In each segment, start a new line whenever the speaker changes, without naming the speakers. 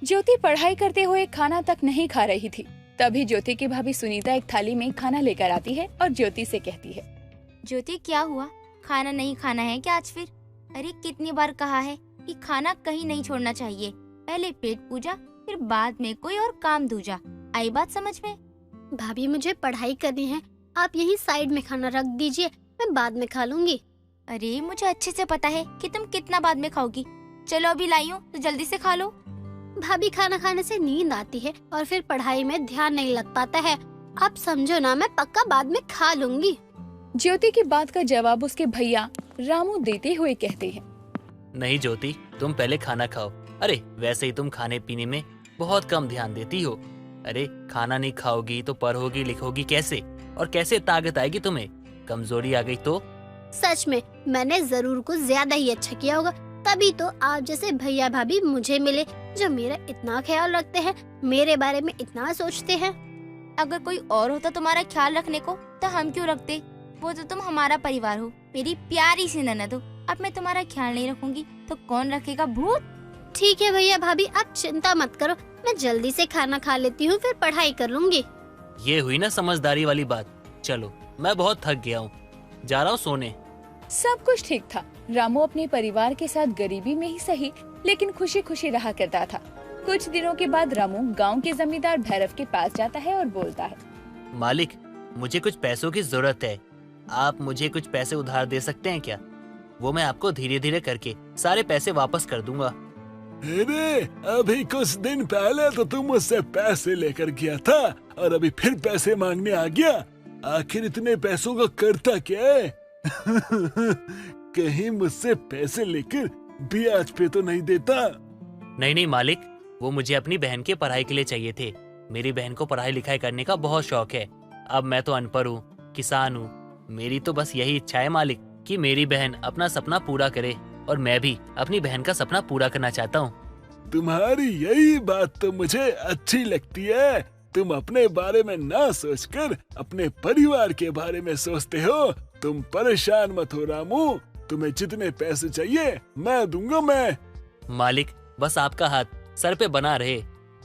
ज्योति पढ़ाई करते हुए खाना तक नहीं खा रही थी। तभी ज्योति की भाभी सुनीता एक थाली में खाना लेकर आती है और ज्योति से कहती है,
ज्योति क्या हुआ, खाना नहीं खाना है क्या आज फिर? अरे कितनी बार कहा है कि खाना कहीं नहीं छोड़ना चाहिए, पहले पेट पूजा फिर बाद में कोई और काम दूजा। आई बात समझ में?
भाभी मुझे पढ़ाई करनी है, आप यहीं साइड में खाना रख दीजिए, मैं बाद में खा लूंगी।
अरे मुझे अच्छे से पता है कि तुम कितना बाद में खाओगी। चलो अभी लाई हूँ तो जल्दी से खा लो।
भाभी खाना खाने से नींद आती है और फिर पढ़ाई में ध्यान नहीं लग पाता है। आप समझो ना, मैं पक्का बाद में खा लूंगी।
ज्योति की बात का जवाब उसके भैया रामू देते हुए कहते हैं,
नहीं ज्योति, तुम पहले खाना खाओ। अरे वैसे ही तुम खाने पीने में बहुत कम ध्यान देती हो। अरे खाना नहीं खाओगी तो पढ़ोगी लिखोगी कैसे, और कैसे ताकत आएगी तुम्हें? कमजोरी आ गई तो?
सच में मैंने जरूर कुछ ज्यादा ही अच्छा किया होगा, तभी तो आप जैसे भैया भाभी मुझे मिले जो मेरा इतना ख्याल रखते हैं, मेरे बारे में इतना सोचते हैं।
अगर कोई और होता तुम्हारा ख्याल रखने को तो हम क्यों रखते? वो तो तुम हमारा परिवार हो, मेरी प्यारी सी ननद हो। अब मैं तुम्हारा ख्याल नहीं रखूंगी तो कौन रखेगा? भूत।
ठीक है भैया भाभी, आप चिंता मत करो, मैं जल्दी से खाना खा लेती हूँ, फिर पढ़ाई कर लूंगी।
ये हुई ना समझदारी वाली बात। चलो मैं बहुत थक गया हूँ, जा रहा हूँ सोने।
सब कुछ ठीक था। रामू अपने परिवार के साथ गरीबी में ही सही लेकिन खुशी खुशी रहा करता था। कुछ दिनों के बाद रामू गांव के जमींदार भैरव के पास जाता है और बोलता है,
मालिक मुझे कुछ पैसों की जरूरत है, आप मुझे कुछ पैसे उधार दे सकते हैं क्या? वो मैं आपको धीरे धीरे करके सारे पैसे वापस कर दूंगा।
अरे अभी कुछ दिन पहले तो तुम मुझसे पैसे लेकर गया था और अभी फिर पैसे मांगने आ गया। आखिर इतने पैसों का करता क्या है? कहीं मुझसे पैसे लेकर ब्याज पे तो नहीं देता?
नहीं नहीं मालिक, वो मुझे अपनी बहन के पढ़ाई के लिए चाहिए थे। मेरी बहन को पढ़ाई लिखाई करने का बहुत शौक है। अब मैं तो अनपढ़ हूँ, किसान हूँ। मेरी तो बस यही इच्छा है मालिक कि मेरी बहन अपना सपना पूरा करे, और मैं भी अपनी बहन का सपना पूरा करना चाहता हूँ।
तुम्हारी यही बात तो मुझे अच्छी लगती है। तुम अपने बारे में ना सोचकर अपने परिवार के बारे में सोचते हो। तुम परेशान मत हो रामू, तुम्हें जितने पैसे चाहिए मैं दूंगा। मैं
मालिक बस आपका हाथ सर पे बना रहे।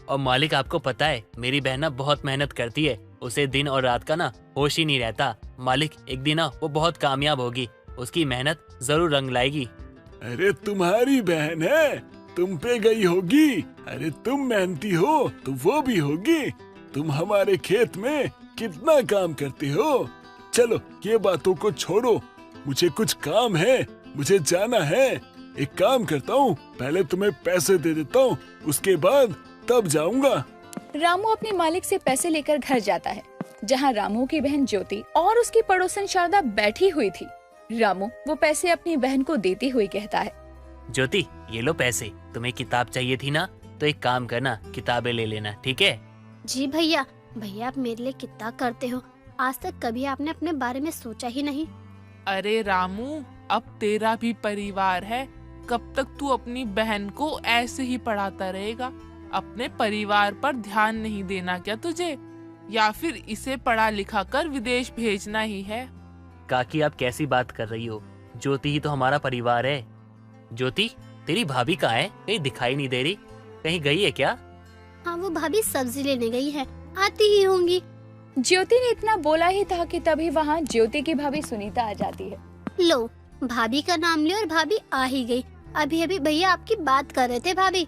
और मालिक आपको पता है मेरी बहन ना बहुत मेहनत करती है, उसे दिन और रात का ना होश ही नहीं रहता। मालिक एक दिन ना वो बहुत कामयाब होगी, उसकी मेहनत जरूर रंग लाएगी।
अरे तुम्हारी बहन है, तुम पे गई होगी। अरे तुम मेहनती हो तो वो भी होगी। तुम हमारे खेत में कितना काम करते हो। चलो ये बातों को छोड़ो, मुझे कुछ काम है, मुझे जाना है। एक काम करता हूँ, पहले तुम्हें पैसे दे देता हूँ, उसके बाद तब जाऊंगा।
रामू अपने मालिक से पैसे लेकर घर जाता है, जहाँ रामू की बहन ज्योति और उसकी पड़ोसन शारदा बैठी हुई थी। रामू वो पैसे अपनी बहन को देते हुए कहता है,
ज्योति ये लो पैसे, तुम्हें किताब चाहिए थी ना, तो एक काम करना किताबें ले लेना, ठीक है?
जी भैया। भैया आप मेरे लिए कितना करते हो, आज तक कभी आपने अपने बारे में सोचा ही नहीं।
अरे रामू, अब तेरा भी परिवार है, कब तक तू अपनी बहन को ऐसे ही पढ़ाता रहेगा? अपने परिवार पर ध्यान नहीं देना क्या तुझे, या फिर इसे पढ़ा लिखा कर विदेश भेजना ही है?
काकी आप कैसी बात कर रही हो? ज्योति ही तो हमारा परिवार है। ज्योति तेरी भाभी कहाँ है? कहीं दिखाई नहीं दे रही, कहीं गई है क्या?
हाँ वो भाभी सब्जी लेने गई है, आती ही होंगी।
ज्योति ने इतना बोला ही था कि तभी वहाँ ज्योति की भाभी सुनीता आ जाती है।
लो भाभी का नाम लिया और भाभी आ ही गई। अभी अभी भैया आपकी बात कर रहे थे। भाभी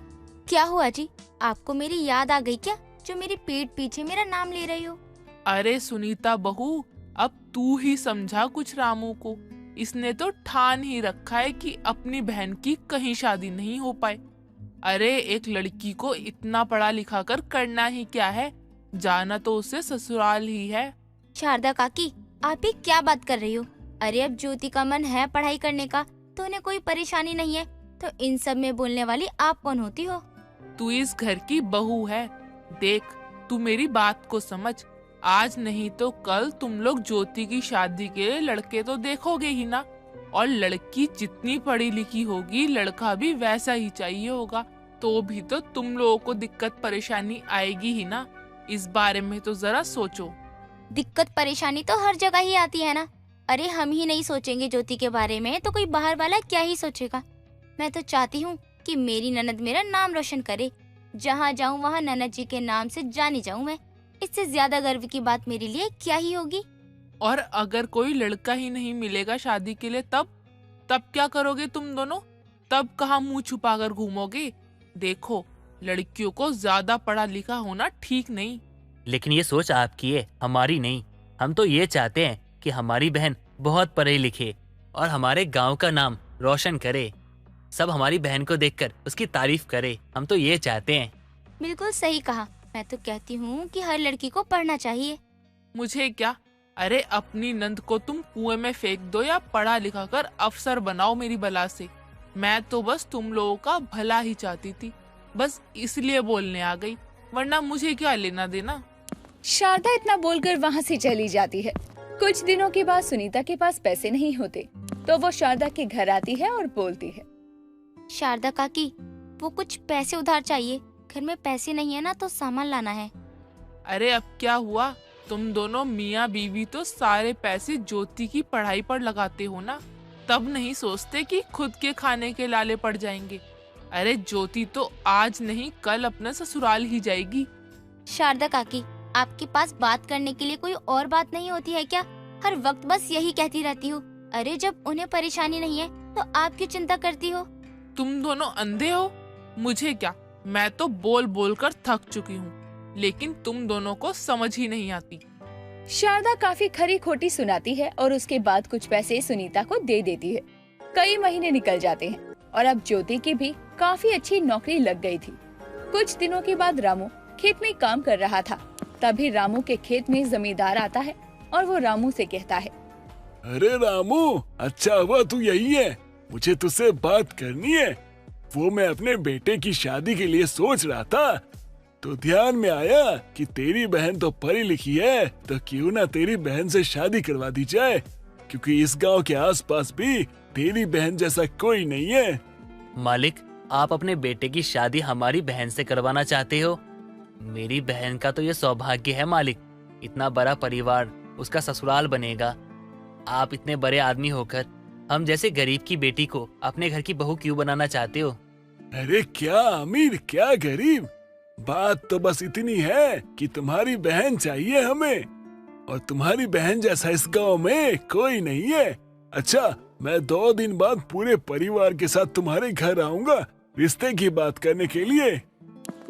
क्या हुआ जी, आपको मेरी याद आ गई क्या, जो मेरे पीठ पीछे मेरा नाम ले रही हो?
अरे सुनीता बहू, अब तू ही समझा कुछ रामू को। इसने तो ठान ही रखा है कि अपनी बहन की कहीं शादी नहीं हो पाए। अरे एक लड़की को इतना पढ़ा लिखा कर करना ही क्या है, जाना तो उसे ससुराल ही है।
शारदा काकी आप ये क्या बात कर रही हो? अरे अब ज्योति का मन है पढ़ाई करने का तो उन्हें कोई परेशानी नहीं है, तो इन सब में बोलने वाली आप कौन होती हो?
तू इस घर की बहू है। देख तू मेरी बात को समझ, आज नहीं तो कल तुम लोग ज्योति की शादी के लड़के तो देखोगे ही ना। और लड़की जितनी पढ़ी लिखी होगी लड़का भी वैसा ही चाहिए होगा, तो भी तो तुम लोगों को दिक्कत परेशानी आएगी ही ना। इस बारे में तो जरा सोचो।
दिक्कत परेशानी तो हर जगह ही आती है ना। अरे हम ही नहीं सोचेंगे ज्योति के बारे में तो कोई बाहर वाला क्या ही सोचेगा। मैं तो चाहती हूँ कि मेरी ननद मेरा नाम रोशन करे, जहाँ जाऊँ वहाँ ननद जी के नाम से जानी जाऊँ मैं। इससे ज्यादा गर्व की बात मेरे लिए क्या ही होगी।
और अगर कोई लड़का ही नहीं मिलेगा शादी के लिए तब क्या करोगे तुम दोनों? तब कहाँ मुंह छुपाकर घूमोगे? देखो, लड़कियों को ज्यादा पढ़ा लिखा होना ठीक नहीं।
लेकिन ये सोच आपकी है, हमारी नहीं। हम तो ये चाहते हैं कि हमारी बहन बहुत पढ़े लिखे और हमारे गांव का नाम रोशन करे। सब हमारी बहन को देखकर उसकी तारीफ करे। हम तो ये चाहते हैं।
बिल्कुल सही कहा। मैं तो कहती हूँ कि हर लड़की को पढ़ना चाहिए।
मुझे क्या? अरे अपनी नंद को तुम कुएं में फेंक दो या पढ़ा लिखा कर अफसर बनाओ मेरी बला से। मैं तो बस तुम लोगों का भला ही चाहती थी, बस इसलिए बोलने आ गई, वरना मुझे क्या लेना देना।
शारदा इतना बोलकर वहाँ से चली जाती है। कुछ दिनों के बाद सुनीता के पास पैसे नहीं होते तो वो शारदा के घर आती है और बोलती है,
शारदा काकी, वो कुछ पैसे उधार चाहिए। घर में पैसे नहीं है ना तो सामान लाना है।
अरे अब क्या हुआ? तुम दोनों मियाँ बीवी तो सारे पैसे ज्योति की पढ़ाई पर लगाते हो ना, तब नहीं सोचते कि खुद के खाने के लाले पड़ जाएंगे। अरे ज्योति तो आज नहीं कल अपने ससुराल ही जाएगी।
शारदा काकी, आपके पास बात करने के लिए कोई और बात नहीं होती है क्या? हर वक्त बस यही कहती रहती हो। अरे जब उन्हें परेशानी नहीं है तो आप क्यों चिंता करती हो?
तुम दोनों अंधे हो? मुझे क्या, मैं तो बोल बोल कर थक चुकी हूँ, लेकिन तुम दोनों को समझ ही नहीं आती।
शारदा काफी खरी खोटी सुनाती है और उसके बाद कुछ पैसे सुनीता को दे देती है। कई महीने निकल जाते हैं और अब ज्योति की भी काफी अच्छी नौकरी लग गई थी। कुछ दिनों के बाद रामू खेत में काम कर रहा था। तभी रामू के खेत में जमींदार आता है और वो रामू से कहता है,
अरे रामू, अच्छा हुआ तू यही है, मुझे तुझसे बात करनी है। वो मैं अपने बेटे की शादी के लिए सोच रहा था तो ध्यान में आया कि तेरी बहन तो पढ़ी लिखी है, तो क्यों ना तेरी बहन से शादी करवा दी जाए, क्योंकि इस गांव के आसपास भी तेरी बहन जैसा कोई नहीं है।
मालिक, आप अपने बेटे की शादी हमारी बहन से करवाना चाहते हो? मेरी बहन का तो ये सौभाग्य है मालिक, इतना बड़ा परिवार उसका ससुराल बनेगा। आप इतने बड़े आदमी होकर हम जैसे गरीब की बेटी को अपने घर की बहू क्यों बनाना चाहते हो?
अरे क्या अमीर क्या गरीब, बात तो बस इतनी है कि तुम्हारी बहन चाहिए हमें, और तुम्हारी बहन जैसा इस गांव में कोई नहीं है। अच्छा, मैं 2 दिन बाद पूरे परिवार के साथ तुम्हारे घर आऊंगा रिश्ते की बात करने के लिए।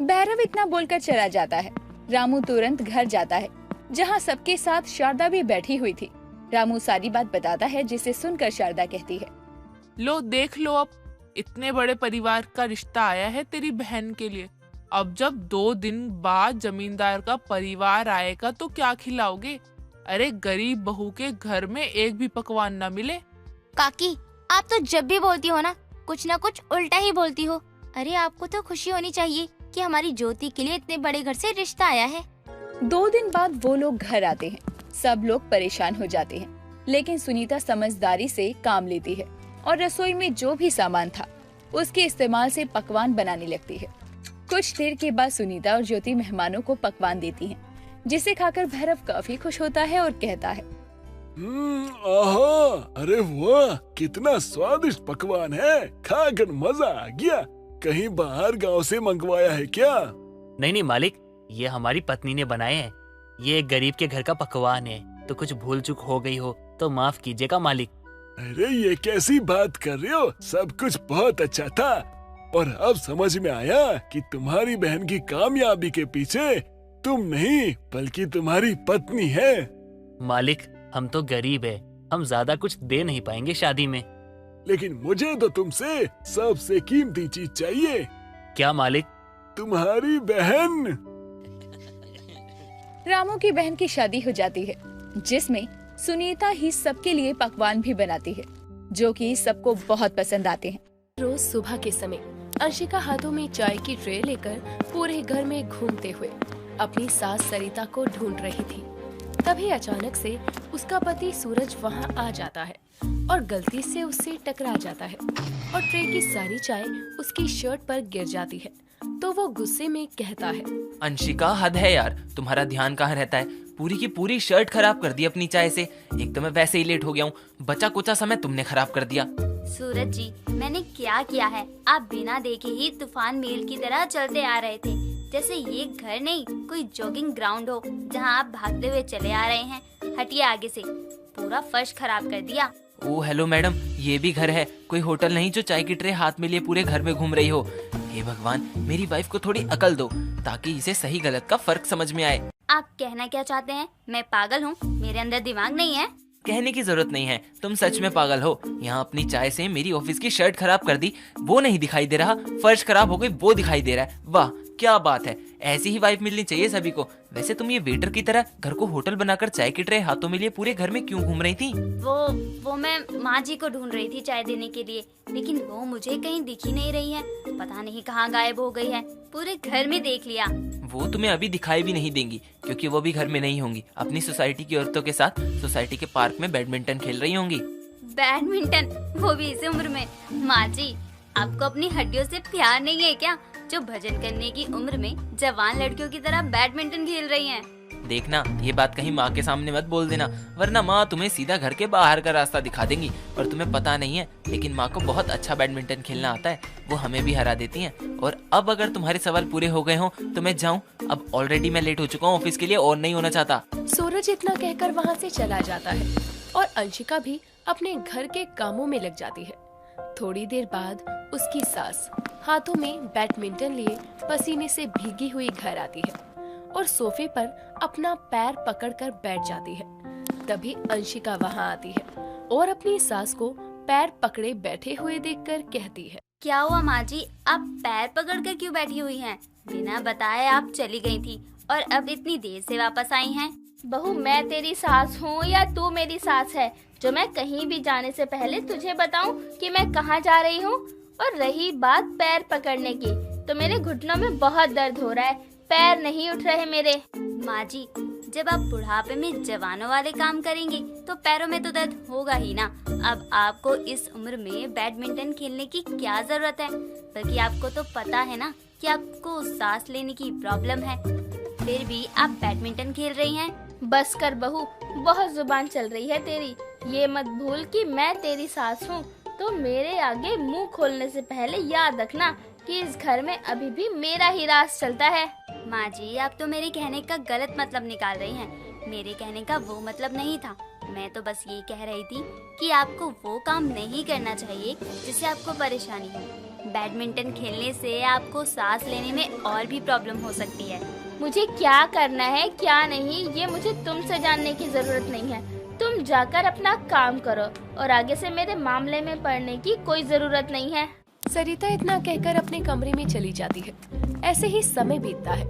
भैरव इतना बोलकर चला जाता है। रामू तुरंत घर जाता है जहाँ सबके साथ शारदा भी बैठी हुई थी। रामू सारी बात बताता है जिसे सुनकर शारदा कहती है,
लो देख लो, अब इतने बड़े परिवार का रिश्ता आया है तेरी बहन के लिए। अब जब 2 दिन बाद जमींदार का परिवार आएगा तो क्या खिलाओगे? अरे गरीब बहू के घर में एक भी पकवान न मिले।
काकी, आप तो जब भी बोलती हो ना कुछ उल्टा ही बोलती हो। अरे आपको तो खुशी होनी चाहिए कि हमारी ज्योति के लिए इतने बड़े घर से रिश्ता आया है।
2 दिन बाद वो लोग घर आते हैं। सब लोग परेशान हो जाते हैं, लेकिन सुनीता समझदारी से काम लेती है और रसोई में जो भी सामान था उसके इस्तेमाल से पकवान बनाने लगती है। कुछ देर के बाद सुनीता और ज्योति मेहमानों को पकवान देती हैं, जिसे खाकर भैरव काफी खुश होता है और कहता है,
आहा, अरे वाह, कितना स्वादिष्ट पकवान है, खाकर मजा आ गया। कहीं बाहर गांव से मंगवाया है क्या?
नहीं मालिक, ये हमारी पत्नी ने बनाए हैं। ये एक गरीब के घर का पकवान है, तो कुछ भूल चूक हो गई हो तो माफ कीजिएगा मालिक।
अरे ये कैसी बात कर रहे हो, सब कुछ बहुत अच्छा था। और अब समझ में आया कि तुम्हारी बहन की कामयाबी के पीछे तुम नहीं बल्कि तुम्हारी पत्नी है।
मालिक, हम तो गरीब है, हम ज्यादा कुछ दे नहीं पाएंगे शादी में।
लेकिन मुझे तो तुमसे सबसे कीमती चीज चाहिए।
क्या मालिक?
तुम्हारी बहन।
रामू की बहन की शादी हो जाती है, जिसमें सुनीता ही सबके लिए पकवान भी बनाती है, जो कि सबको बहुत पसंद आते हैं।
रोज सुबह के समय अंशिका हाथों में चाय की ट्रे लेकर पूरे घर में घूमते हुए अपनी सास सरिता को ढूंढ रही थी। तभी अचानक से उसका पति सूरज वहां आ जाता है और गलती से उससे टकरा जाता है और ट्रे की सारी चाय उसकी शर्ट पर गिर जाती है। तो वो गुस्से में कहता है,
अंशिका, हद है यार, तुम्हारा ध्यान कहाँ रहता है? पूरी की पूरी शर्ट खराब कर दी अपनी चाय से। एक तो मैं वैसे ही लेट हो गया हूँ, बचा कुचा समय तुमने खराब कर दिया।
सूरज जी, मैंने क्या किया है? आप बिना देखे ही तूफान मेल की तरह चलते आ रहे थे, जैसे ये घर नहीं कोई जॉगिंग ग्राउंड हो जहां आप भागते हुए चले आ रहे हैं। हटिए आगे से, पूरा फर्श खराब कर दिया।
ओ हेलो मैडम, ये भी घर है, कोई होटल नहीं जो चाय की ट्रे हाथ में लिए पूरे घर में घूम रही हो। हे भगवान, मेरी वाइफ को थोड़ी अकल दो ताकि इसे सही गलत का फर्क समझ में आए।
आप कहना क्या चाहते हैं? मैं पागल हूँ? मेरे अंदर दिमाग नहीं है?
कहने की जरूरत नहीं है, तुम सच में पागल हो। यहाँ अपनी चाय से मेरी ऑफिस की शर्ट खराब कर दी, वो नहीं दिखाई दे रहा, फर्श खराब हो गई वो दिखाई दे रहा है। वाह क्या बात है, ऐसी ही वाइफ मिलनी चाहिए सभी को। वैसे तुम ये वेटर की तरह घर को होटल बनाकर चाय की ट्रे हाथों में लिए पूरे घर में क्यों घूम रही थी?
वो मैं माँ जी को ढूंढ रही थी चाय देने के लिए, लेकिन वो मुझे कहीं दिख ही नहीं रही है। पता नहीं कहाँ गायब हो गई है, पूरे घर में देख लिया।
वो तुम्हें अभी दिखाई भी नहीं देंगी क्योंकि वो भी घर में नहीं होंगी, अपनी सोसाइटी की औरतों के साथ सोसाइटी के पार्क में बैडमिंटन खेल रही होंगी।
बैडमिंटन, वो भी इस उम्र में? माँ जी, आपको अपनी हड्डियों से प्यार नहीं है क्या, जो भजन करने की उम्र में जवान लड़कियों की तरह बैडमिंटन खेल रही हैं?
देखना, ये बात कहीं माँ के सामने मत बोल देना, वरना माँ तुम्हें सीधा घर के बाहर का रास्ता दिखा देंगी। और तुम्हें पता नहीं है, लेकिन माँ को बहुत अच्छा बैडमिंटन खेलना आता है, वो हमें भी हरा देती हैं। और अब अगर तुम्हारे सवाल पूरे हो गए हों तो मैं जाऊँ, अब ऑलरेडी मैं लेट हो चुका हूँ ऑफिस के लिए और नहीं होना चाहता।
सूरज इतना कहकर वहाँ से चला जाता है और अंशिका भी अपने घर के कामों में लग जाती है। थोड़ी देर बाद उसकी सास हाथों में बैडमिंटन लिए पसीने से भीगी हुई घर आती है और सोफे पर अपना पैर पकड़कर बैठ जाती है। तभी अंशिका वहाँ आती है और अपनी सास को पैर पकड़े बैठे हुए देखकर कहती है,
क्या हुआ माँ जी, आप पैर पकड़कर क्यों बैठी हुई हैं? बिना बताए आप चली गई थी और अब इतनी देर से वापस आई हैं।
बहू, मैं तेरी सास हूँ या तू मेरी सास है जो मैं कहीं भी जाने से पहले तुझे बताऊं कि मैं कहाँ जा रही हूँ? और रही बात पैर पकड़ने की, तो मेरे घुटनों में बहुत दर्द हो रहा है, पैर नहीं उठ रहे मेरे।
माँ जी, जब आप बुढ़ापे में जवानों वाले काम करेंगे तो पैरों में तो दर्द होगा ही ना। अब आपको इस उम्र में बैडमिंटन खेलने की क्या जरूरत है? बल्कि आपको तो पता है ना कि आपको सांस लेने की प्रॉब्लम है, फिर भी आप बैडमिंटन खेल रही हैं।
बस कर बहू, बहुत जुबान चल रही है तेरी। ये मत भूल कि मैं तेरी सास हूँ, तो मेरे आगे मुंह खोलने से पहले याद रखना कि इस घर में अभी भी मेरा ही राज चलता है।
माँ जी, आप तो मेरे कहने का गलत मतलब निकाल रही हैं। मेरे कहने का वो मतलब नहीं था। मैं तो बस ये कह रही थी कि आपको वो काम नहीं करना चाहिए जिससे आपको परेशानी हो। बैडमिंटन खेलने से आपको सांस लेने में और भी प्रॉब्लम हो सकती है।
मुझे क्या करना है क्या नहीं, ये मुझे तुमसे जानने की जरूरत नहीं है। तुम जाकर अपना काम करो और आगे से मेरे मामले में पड़ने की कोई जरूरत नहीं है।
सरिता इतना कहकर अपने कमरे में चली जाती है। ऐसे ही समय बीतता है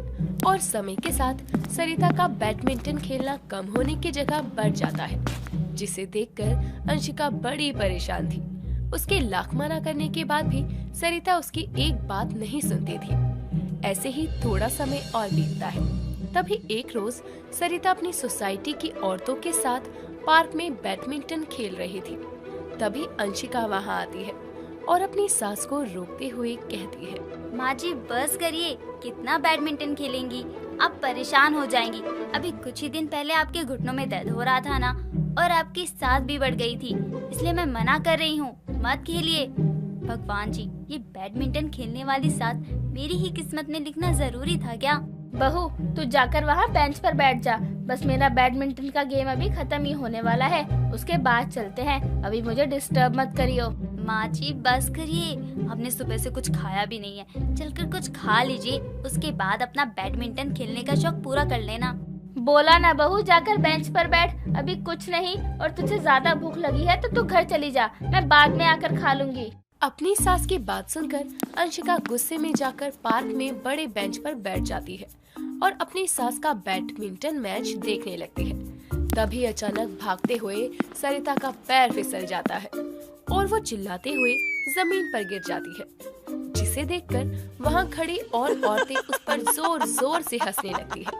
और समय के साथ सरिता का बैडमिंटन खेलना कम होने की जगह बढ़ जाता है, जिसे देखकर अंशिका बड़ी परेशान थी। उसके लाख मना करने के बाद भी सरिता उसकी एक बात नहीं सुनती थी। ऐसे ही थोड़ा समय और बीतता है। तभी एक रोज सरिता अपनी सोसाइटी की औरतों के साथ पार्क में बैडमिंटन खेल रही थी। तभी अंशिका वहाँ आती है और अपनी सास को रोकते हुए कहती है,
माँ जी बस करिए, कितना बैडमिंटन खेलेंगी, आप परेशान हो जाएंगी। अभी कुछ ही दिन पहले आपके घुटनों में दर्द हो रहा था ना, और आपकी सांस भी बढ़ गई थी, इसलिए मैं मना कर रही हूँ, मत खेलिए। भगवान जी, ये बैडमिंटन खेलने वाली सास मेरी ही किस्मत में लिखना जरूरी था क्या?
बहू, तू जाकर वहाँ बेंच पर बैठ जा। बस मेरा बैडमिंटन का गेम अभी खत्म ही होने वाला है, उसके बाद चलते हैं। अभी मुझे डिस्टर्ब मत करियो।
माँ जी बस करिए, हमने सुबह से कुछ खाया भी नहीं है, चलकर कुछ खा लीजिए, उसके बाद अपना बैडमिंटन खेलने का शौक पूरा कर लेना।
बोला ना बहू, जाकर बेंच पर बैठ, अभी कुछ नहीं। और तुझे ज्यादा भूख लगी है तो तू घर चली जा, मैं बाद में आकर खा लूंगी।
अपनी सास की बात सुनकर अंशिका गुस्से में जाकर पार्क में बड़े बेंच पर बैठ जाती है और अपनी सास का बैडमिंटन मैच देखने लगती है। तभी अचानक भागते हुए सरिता का पैर फिसल जाता है और वो चिल्लाते हुए जमीन पर गिर जाती है, जिसे देखकर वहाँ खड़ी और औरतें उस पर जोर जोर से हंसने लगती है।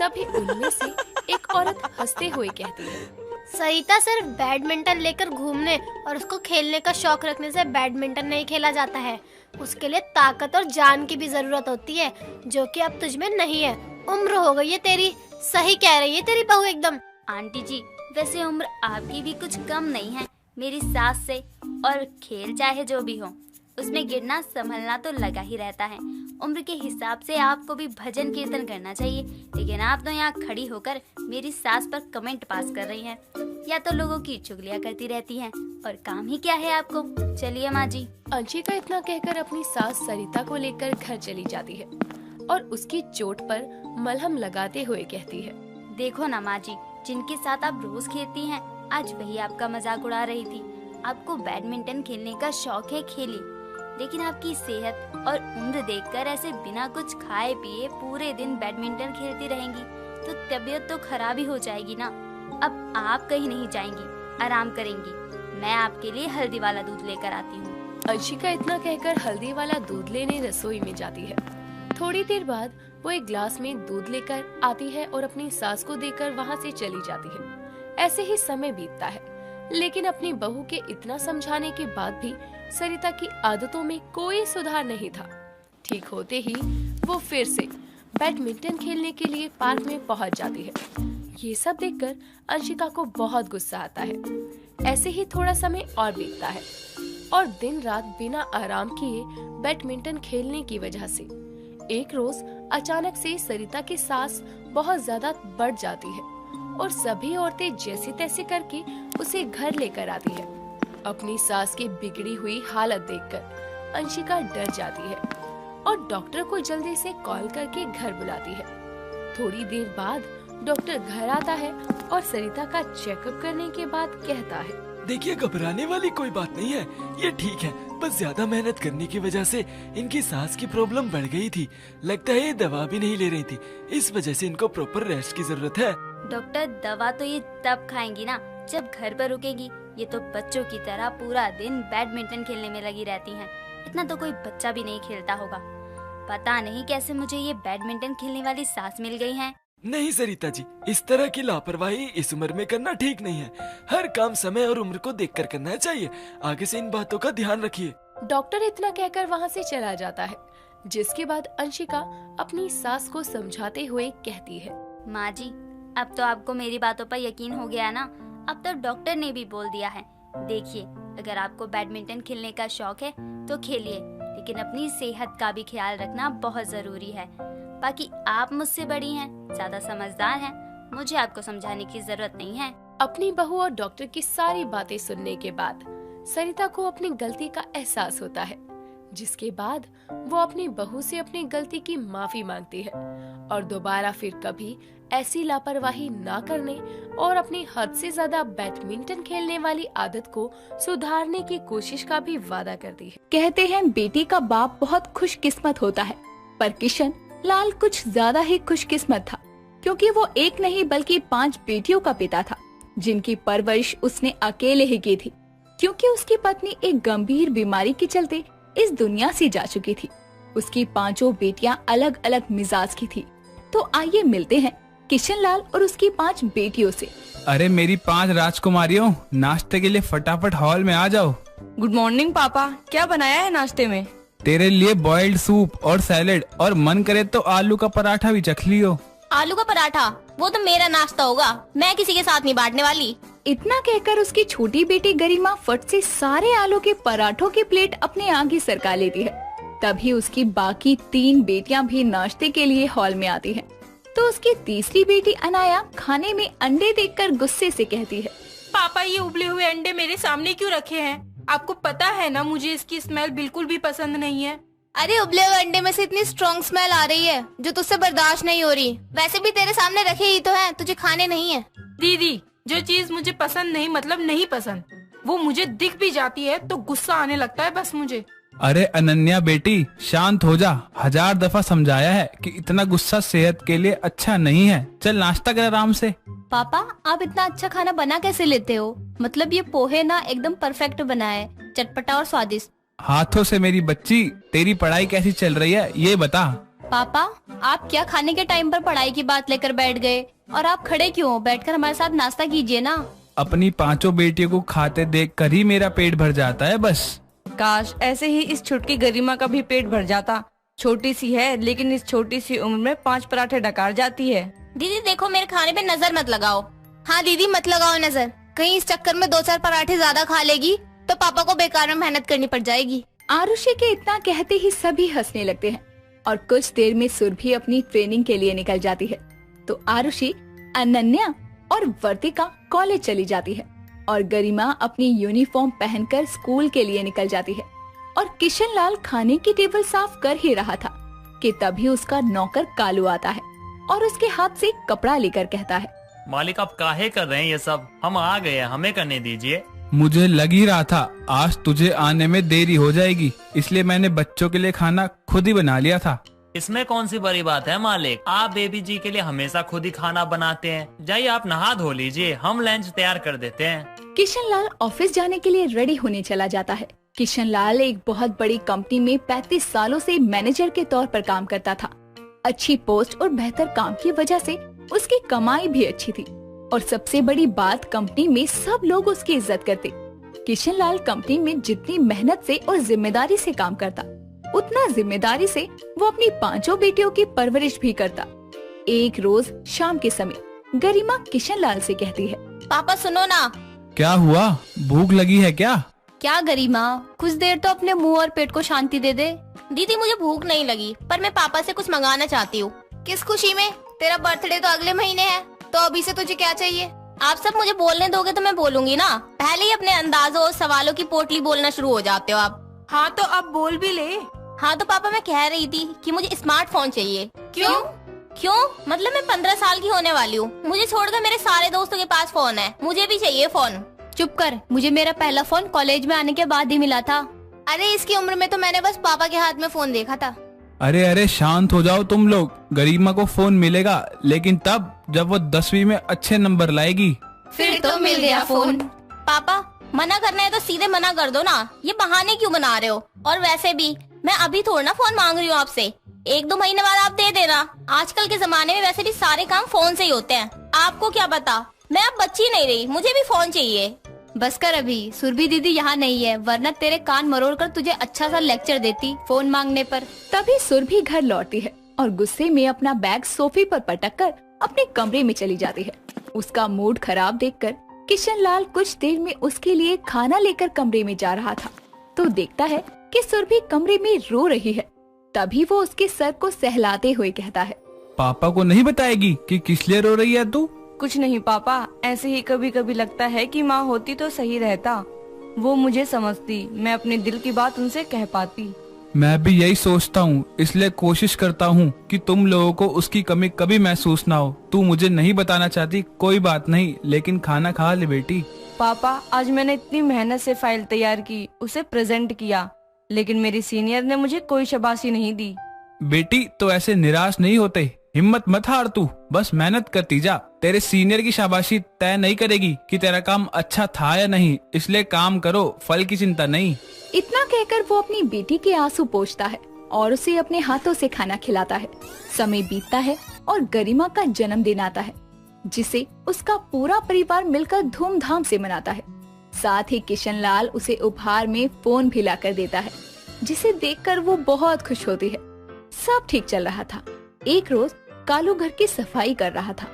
तभी उनमें से एक औरत हंसते हुए कहती है,
सरिता सिर्फ बैडमिंटन लेकर घूमने और उसको खेलने का शौक रखने से बैडमिंटन नहीं खेला जाता है। उसके लिए ताकत और जान की भी जरूरत होती है, जो कि अब तुझ में नहीं है। उम्र हो गई है तेरी, सही कह रही है तेरी बहू एकदम।
आंटी जी, वैसे उम्र आपकी भी कुछ कम नहीं है, मेरी सास से, और खेल चाहे जो भी हो, उसमें गिरना संभलना तो लगा ही रहता है। उम्र के हिसाब से आपको भी भजन कीर्तन करना चाहिए, लेकिन आप तो यहाँ खड़ी होकर मेरी सास पर कमेंट पास कर रही हैं, या तो लोगों की चुगलियाँ करती रहती हैं, और काम ही क्या है आपको। चलिए माँ जी।
अंशिका इतना कहकर अपनी सास सरिता को लेकर घर चली जाती है और उसकी चोट पर मलहम लगाते हुए कहती है,
देखो ना माँ जी, जिनके साथ आप रोज खेलती हैं, आज वही आपका मजाक उड़ा रही थी। आपको बैडमिंटन खेलने का शौक है, खेलिए, लेकिन आपकी सेहत और उम्र देखकर ऐसे बिना कुछ खाए पिए पूरे दिन बैडमिंटन खेलती रहेंगी तो तबीयत तो खराब ही हो जाएगी ना। अब आप कहीं नहीं जाएंगी, आराम करेंगी। मैं आपके लिए हल्दी वाला दूध लेकर आती हूँ।
अंशिका इतना कहकर हल्दी वाला दूध लेने रसोई में जाती है। थोड़ी देर बाद वो एक ग्लास में दूध लेकर आती है और अपनी सास को देकर वहाँ से चली जाती है। ऐसे ही समय बीतता है, लेकिन अपनी बहू के इतना समझाने के बाद भी सरिता की आदतों में कोई सुधार नहीं था। ठीक होते ही वो फिर से बैडमिंटन खेलने के लिए पार्क में पहुंच जाती है। ये सब देखकर अंशिका को बहुत गुस्सा आता है। ऐसे ही थोड़ा समय और बीतता है और दिन रात बिना आराम किए बैडमिंटन खेलने की वजह से एक रोज अचानक से सरिता की सांस बहुत ज्यादा बढ़ जाती है और सभी औरतें जैसे तैसे करके उसे घर लेकर आती है। अपनी सास की बिगड़ी हुई हालत देखकर अंशिका डर जाती है और डॉक्टर को जल्दी से कॉल करके घर बुलाती है। थोड़ी देर बाद डॉक्टर घर आता है और सरिता का चेकअप करने के बाद कहता है,
देखिए, घबराने वाली कोई बात नहीं है, ये ठीक है। बस ज्यादा मेहनत करने की वजह से इनकी सांस की प्रॉब्लम बढ़ गई थी। लगता है ये दवा भी नहीं ले रही थी, इस वजह से इनको प्रॉपर रेस्ट की जरूरत है।
डॉक्टर, दवा तो ये तब खाएंगी ना जब घर पर रुकेगी। ये तो बच्चों की तरह पूरा दिन बैडमिंटन खेलने में लगी रहती हैं। इतना तो कोई बच्चा भी नहीं खेलता होगा। पता नहीं कैसे मुझे ये बैडमिंटन खेलने वाली सास मिल गई है।
नहीं सरिता जी, इस तरह की लापरवाही इस उम्र में करना ठीक नहीं है। हर काम समय और उम्र को देखकर करना चाहिए। आगे से इन बातों का ध्यान रखिए।
डॉक्टर इतना कहकर वहाँ से चला जाता है, जिसके बाद अंशिका अपनी सास को समझाते हुए कहती है,
माँ जी, अब तो आपको मेरी बातों पर यकीन हो गया ना। अब तो डॉक्टर ने भी बोल दिया है। देखिए, अगर आपको बैडमिंटन खेलने का शौक है तो खेलिए, लेकिन अपनी सेहत का भी ख्याल रखना बहुत जरूरी है। बाकी आप मुझसे बड़ी हैं, ज्यादा समझदार हैं, मुझे आपको समझाने की जरूरत नहीं है।
अपनी बहू और डॉक्टर की सारी बातें सुनने के बाद सरिता को अपनी गलती का एहसास होता है, जिसके बाद वो अपनी बहू से अपनी गलती की माफी मांगती है और दोबारा फिर कभी ऐसी लापरवाही ना करने और अपनी हद से ज्यादा बैडमिंटन खेलने वाली आदत को सुधारने की कोशिश का भी वादा करती है।
कहते हैं बेटी का बाप बहुत खुशकिस्मत होता है, पर किशन लाल कुछ ज्यादा ही खुशकिस्मत था, क्योंकि वो एक नहीं बल्कि 5 बेटियों का पिता था, जिनकी परवरिश उसने अकेले ही की थी, क्योंकि उसकी पत्नी एक गंभीर बीमारी के चलते इस दुनिया से जा चुकी थी। उसकी 5 बेटियां अलग अलग मिजाज की थी। तो आइए मिलते हैं किशन लाल और उसकी 5 बेटियों से।
अरे मेरी 5 राजकुमारियों, नाश्ते के लिए फटाफट हॉल में आ जाओ।
गुड मॉर्निंग पापा, क्या बनाया है नाश्ते में?
तेरे लिए बॉइल्ड सूप और सैलेड, और मन करे तो आलू का पराठा भी चख लियो।
आलू का पराठा? वो तो मेरा नाश्ता होगा, मैं किसी के साथ नहीं बांटने वाली।
इतना कहकर उसकी छोटी बेटी गरिमा फट से सारे आलू के पराठों की प्लेट अपने आगे सरका लेती है। तभी उसकी बाकी 3 बेटियां भी नाश्ते के लिए हॉल में आती हैं। तो उसकी तीसरी बेटी अनाया खाने में अंडे देखकर गुस्से से कहती है,
पापा, ये उबले हुए अंडे मेरे सामने क्यों रखे हैं? आपको पता है ना, मुझे इसकी स्मेल बिल्कुल भी पसंद नहीं है।
अरे, उबले हुए अंडे में से इतनी स्ट्रॉन्ग स्मेल आ रही है जो तुझसे बर्दाश्त नहीं हो रही। वैसे भी तेरे सामने रखे ही तो हैं, तुझे खाने नहीं है।
दीदी, जो चीज मुझे पसंद नहीं मतलब नहीं पसंद, वो मुझे दिख भी जाती है तो गुस्सा आने लगता है बस मुझे।
अरे अनन्या बेटी, शांत हो जा। 1000 दफा समझाया है कि इतना गुस्सा सेहत के लिए अच्छा नहीं है। चल नाश्ता कर आराम से।
पापा, आप इतना अच्छा खाना बना कैसे लेते हो? मतलब ये पोहे ना एकदम परफेक्ट बना है, चटपटा और स्वादिष्ट।
हाथों से मेरी बच्ची, तेरी पढ़ाई कैसी चल रही है ये बता।
पापा, आप क्या खाने के टाइम पर पढ़ाई की बात लेकर बैठ गए? और आप खड़े क्यों हो? बैठकर हमारे साथ नाश्ता कीजिए ना।
अपनी 5 बेटियों को खाते देख कर ही मेरा पेट भर जाता है बस।
काश ऐसे ही इस छुटकी गरिमा का भी पेट भर जाता। छोटी सी है, लेकिन इस छोटी सी उम्र में 5 पराठे डकार जाती है।
दीदी देखो, मेरे खाने पे नजर मत लगाओ। हाँ दीदी, मत लगाओ नजर। कहीं इस चक्कर में 2-4 पराठे ज्यादा खा लेगी तो पापा को बेकार में मेहनत करनी पड़ जाएगी।
आरुषि के इतना कहते ही सभी हंसने लगते हैं और कुछ देर में सुरभि अपनी ट्रेनिंग के लिए निकल जाती है। तो आरुषि, अनन्या और वर्तिका कॉलेज चली जाती है और गरिमा अपनी यूनिफॉर्म पहनकर स्कूल के लिए निकल जाती है। और किशन लाल खाने की टेबल साफ कर ही रहा था कि तभी उसका नौकर कालू आता है और उसके हाथ से कपड़ा लेकर कहता है,
मालिक आप काहे कर रहे हैं ये सब? हम आ गए, हमें करने दीजिए।
मुझे लग ही रहा था आज तुझे आने में देरी हो जाएगी, इसलिए मैंने बच्चों के लिए खाना खुद ही बना लिया था।
इसमें कौन सी बड़ी बात है मालिक, आप बेबी जी के लिए हमेशा खुद ही खाना बनाते हैं। जाइए आप नहा धो लीजिए, हम लंच तैयार कर देते हैं।
किशन लाल ऑफिस जाने के लिए रेडी होने चला जाता है। किशन लाल एक बहुत बड़ी कंपनी में 35 सालों से मैनेजर के तौर पर काम करता था। अच्छी पोस्ट और बेहतर काम की वजह से उसकी कमाई भी अच्छी थी और सबसे बड़ी बात, कंपनी में सब लोग उसकी इज्जत करते। किशन लाल कंपनी में जितनी मेहनत से और जिम्मेदारी से काम करता, उतना जिम्मेदारी से वो अपनी 5 बेटियों की परवरिश भी करता। एक रोज शाम के समय गरिमा किशन लाल से कहती है,
पापा सुनो ना।
क्या हुआ, भूख लगी है क्या?
क्या गरिमा, कुछ देर तो अपने मुंह और पेट को शांति दे दे। दीदी मुझे भूख नहीं लगी, पर मैं पापा से कुछ मंगाना चाहती हूँ। किस खुशी में? तेरा बर्थडे तो अगले महीने है, तो अभी से तुझे क्या चाहिए? आप सब मुझे बोलने दोगे तो मैं बोलूंगी ना। पहले ही अपने अंदाजों और सवालों की पोटली बोलना शुरू हो जाते हो आप।
हाँ तो अब बोल भी ले।
हाँ तो पापा मैं कह रही थी कि मुझे स्मार्टफोन चाहिए। क्यों? मतलब मैं 15 साल की होने वाली हूँ, मुझे छोड़कर मेरे सारे दोस्तों के पास फोन है, मुझे भी चाहिए फोन।
चुप कर, मुझे मेरा पहला फोन कॉलेज में आने के बाद ही मिला था।
अरे इसकी उम्र में तो मैंने बस पापा के हाथ में फोन देखा था।
अरे शांत हो जाओ तुम लोग। गरिमा को फोन मिलेगा, लेकिन तब जब वो 10वीं में अच्छे नंबर लाएगी।
फिर तो मिल गया फोन। पापा मना करना है तो सीधे मना कर दो ना, ये बहाने क्यों बना रहे हो? और वैसे भी मैं अभी थोड़ा ना फोन मांग रही हूँ आपसे, 1-2 महीने बाद आप दे देना। आजकल के जमाने में वैसे भी सारे काम फोन से ही होते हैं, आपको क्या पता। मैं अब बच्ची नहीं रही, मुझे भी फोन चाहिए।
बस कर अभी, सुरभि दीदी यहाँ नहीं है, वरना तेरे कान मरोड़ कर तुझे अच्छा सा लेक्चर देती फोन मांगने पर।
तभी सुरभि घर लौटती है और गुस्से में अपना बैग सोफे पर पटक कर अपने कमरे में चली जाती है। उसका मूड खराब देखकर किशन लाल कुछ देर में उसके लिए खाना लेकर कमरे में जा रहा था तो देखता है कि सुरभि कमरे में रो रही है। तभी वो उसके सर को सहलाते हुए कहता है,
पापा को नहीं बताएगी कि किस लिए रो रही है तू?
कुछ नहीं पापा, ऐसे ही कभी कभी लगता है कि माँ होती तो सही रहता, वो मुझे समझती, मैं अपने दिल की बात उनसे कह पाती।
मैं भी यही सोचता हूँ, इसलिए कोशिश करता हूँ कि तुम लोगों को उसकी कमी कभी महसूस ना हो। तू मुझे नहीं बताना चाहती, कोई बात नहीं, लेकिन खाना खा ले बेटी।
पापा आज मैंने इतनी मेहनत से फाइल तैयार की, उसे प्रेजेंट किया, लेकिन मेरी सीनियर ने मुझे कोई शाबाशी नहीं दी।
बेटी तो ऐसे निराश नहीं होते, हिम्मत मत हार तू, बस मेहनत करती जा। तेरे सीनियर की शाबाशी तय नहीं करेगी कि तेरा काम अच्छा था या नहीं, इसलिए काम करो, फल की चिंता नहीं।
इतना कहकर वो अपनी बेटी के आंसू पोंछता है और उसे अपने हाथों से खाना खिलाता है। समय बीतता है और गरिमा का जन्मदिन आता है, जिसे उसका पूरा परिवार मिलकर धूमधाम से मनाता है। साथ ही किशन लाल उसे उपहार में फोन भी लाकर देता है, जिसे देखकर वो बहुत खुश होती है। सब ठीक चल रहा था। एक रोज कालू घर की सफाई कर रहा था,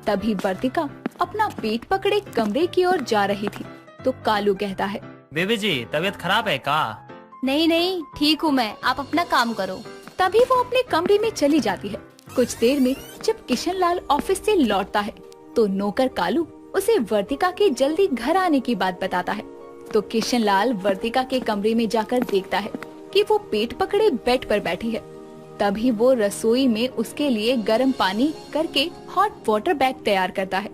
तभी वर्तिका अपना पेट पकड़े कमरे की ओर जा रही थी तो कालू कहता है,
बेबी जी तबीयत खराब है का?
नहीं ठीक हूँ मैं, आप अपना काम करो।
तभी वो अपने कमरे में चली जाती है। कुछ देर में जब किशन लाल ऑफिस से लौटता है तो नौकर कालू उसे वर्तिका के जल्दी घर आने की बात बताता है। तो किशन लाल वर्तिका के कमरे में जाकर देखता है कि वो पेट पकड़े बेड पर बैठी है। तभी वो रसोई में उसके लिए गर्म पानी करके हॉट वाटर बैग तैयार करता है।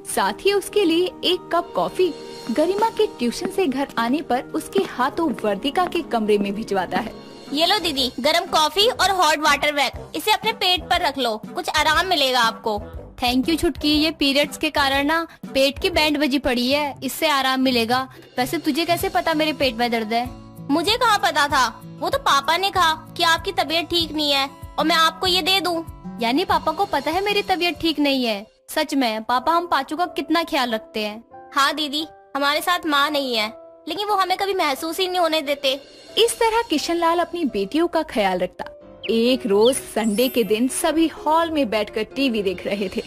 साथ ही उसके लिए 1 कप कॉफी गरिमा के ट्यूशन से घर आने पर उसके हाथों वर्तिका के कमरे में भिजवाता है।
ये लो दीदी, गरम कॉफी और हॉट वाटर बैग, इसे अपने पेट पर रख लो, कुछ आराम मिलेगा आपको।
थैंक यू छुटकी, ये पीरियड्स के कारण ना पेट की बैंड बजी पड़ी है, इससे आराम मिलेगा। वैसे तुझे कैसे पता मेरे पेट में दर्द है?
मुझे कहाँ पता था, वो तो पापा ने कहा कि आपकी तबीयत ठीक नहीं है और मैं आपको ये दे दूं।
यानी पापा को पता है मेरी तबीयत ठीक नहीं है? सच में पापा हम पाचू का कितना ख्याल रखते हैं।
हाँ दीदी, हमारे साथ माँ नहीं है, लेकिन वो हमें कभी महसूस ही नहीं होने देते।
इस तरह किशन लाल अपनी बेटियों का ख्याल रखता। एक रोज संडे के दिन सभी हॉल में बैठकर टीवी देख रहे थे।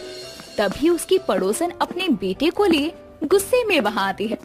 तभी उसकी पड़ोसन अपने बेटे को लिए गुस्से में वहाँ आती है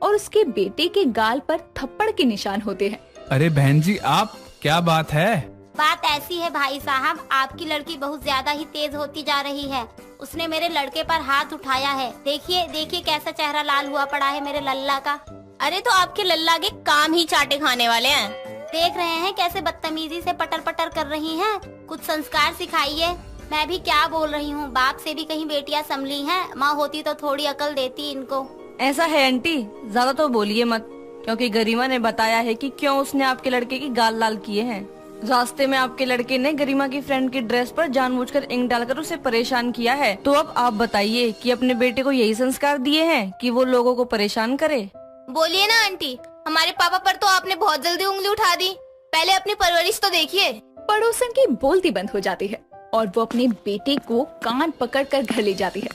और उसके बेटे के गाल पर थप्पड़ के निशान होते हैं।
अरे बहन जी, आप, क्या बात है?
बात ऐसी है भाई साहब, आपकी लड़की बहुत ज्यादा ही तेज होती जा रही है। उसने मेरे लड़के पर हाथ उठाया है। देखिए देखिए कैसा चेहरा लाल हुआ पड़ा है मेरे लल्ला का।
अरे तो आपके लल्ला के काम ही चाटे खाने वाले हैं।
देख रहे हैं कैसे बदतमीजी से पटर पटर कर रही हैं। कुछ संस्कार सिखाइए। मैं भी क्या बोल रही हूँ, बाप से भी कहीं बेटियाँ संभली हैं। माँ होती तो थोड़ी अकल देती इनको।
ऐसा है आंटी, ज्यादा तो बोलिए मत, क्योंकि गरिमा ने बताया है कि क्यों उसने आपके लड़के की गाल लाल किए हैं। रास्ते में आपके लड़के ने गरिमा की फ्रेंड की ड्रेस पर जानबूझकर इंक डालकर उसे परेशान किया है। तो अब आप बताइए कि अपने बेटे को यही संस्कार दिए हैं कि वो लोगों को परेशान करे?
बोलिए ना आंटी, हमारे पापा पर तो आपने बहुत जल्दी उंगली उठा दी। पहले अपनी परवरिश तो देखिए।
पड़ोसन की बोलती बंद हो जाती है और वो अपने बेटे को कान पकड़कर घर ले जाती है।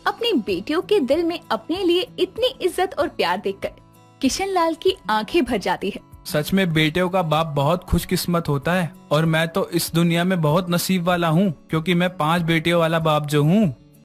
अपनी बेटियों के दिल में अपने लिए इतनी इज्जत और प्यार देखकर किशन लाल की आंखें भर जाती है।
सच में बेटियों का बाप बहुत खुशकिस्मत होता है और मैं तो इस दुनिया में बहुत नसीब वाला हूँ, क्योंकि मैं 5 बेटियों वाला बाप जो हूँ।